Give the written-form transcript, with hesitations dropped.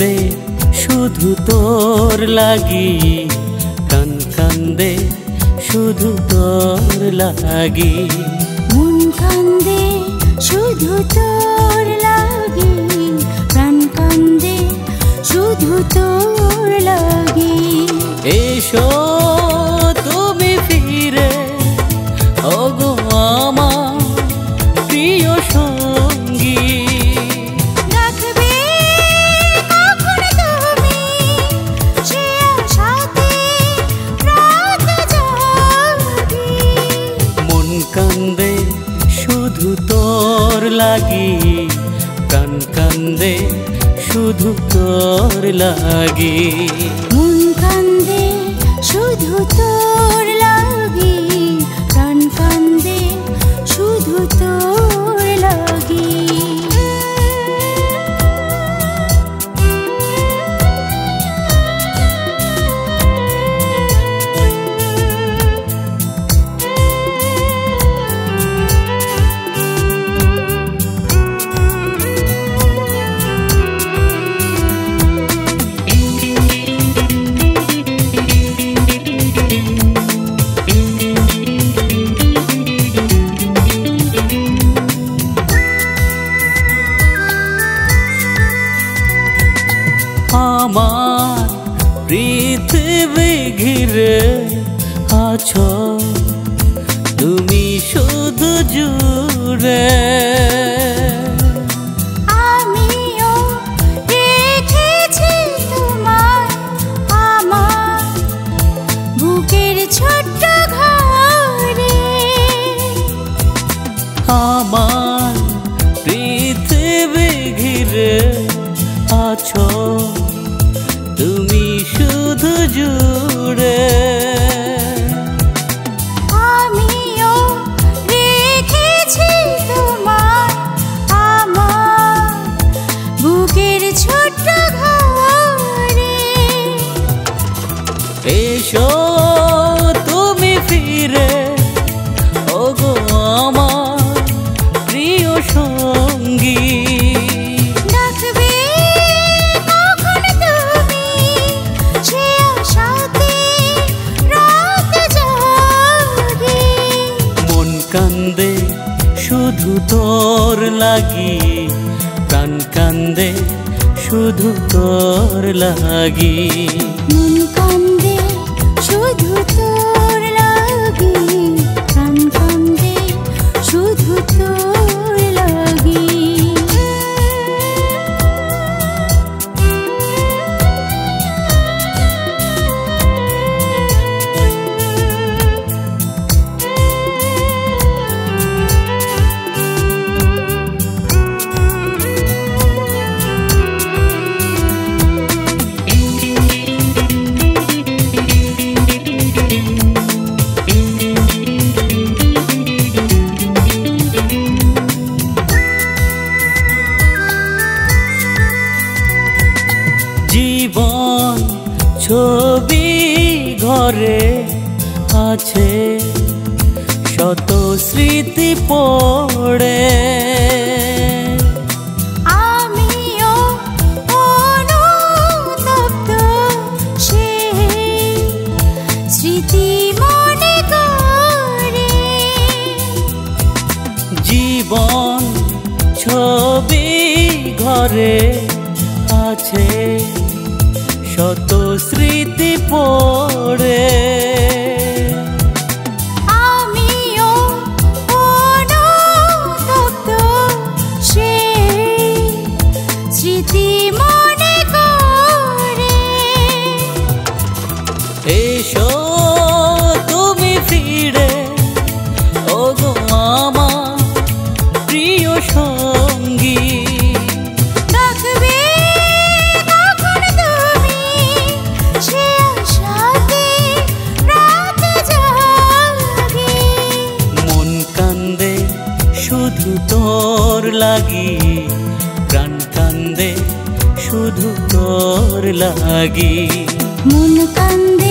কান্দে শুধু তোর লাগি, প্রাণ কান্দে শুধু তোর লাগি। মন কান্দে শুধু তোর লাগি, প্রাণ কান্দে শুধু তোর লাগি। এসো তুমি ফিরে, ওগো আমার প্রিয় সঙ্গী। রাখবে কখন তুমি সে আশাতে রাত জাগি। মন কান্দে শুধু তোর লাগি, প্রাণ কান্দে শুধু তোর লাগি। মন কান্দে শুধু তোর লাগি, প্রাণ কান্দে শুধু তোর লাগি। আমার পৃথিবী ঘিরে আছো তুমি শুধু জুড়ে। আমিও রেখেছি তোমায় আমার বুকের ছোট্ট ঘরে। আমার পৃথিবী ঘিরে আছো তুমি শুধু জুড়ে। আমিও রেখেছি তোমায় আমার বুকের ছোট্ট ঘরে। এসো তুমি ফিরে, ওগো আমার প্রিয় সঙ্গী। ডাকবে কখন তুমি সে আশাতে রাত জাগি। মন কান্দে শুধু তোর লাগি, প্রাণ কান্দে শুধু তোর লাগি। মন কান্দে শুধু তোর লাগি, প্রাণ কান্দে শুধু তোর লাগি। জীবন ছবি ঘরে আছে শত স্মৃতি পড়ে। আমিও অনুতপ্ত সেই স্মৃতি মনে করে। জীবন ছবি ঘরে আছে শত স্মৃতি পড়ে। আমিও অনুতপ্ত সেই স্মৃতি মনে করে। এসো তুমি ফিরে, ওগো আমার প্রিয় সঙ্গী। ডাকবে কখন তুমি সে আশাতে রাত জাগি। মন কান্দে শুধু তোর লাগি, প্রাণ কান্দে শুধু তোর লাগি। মন কান্দে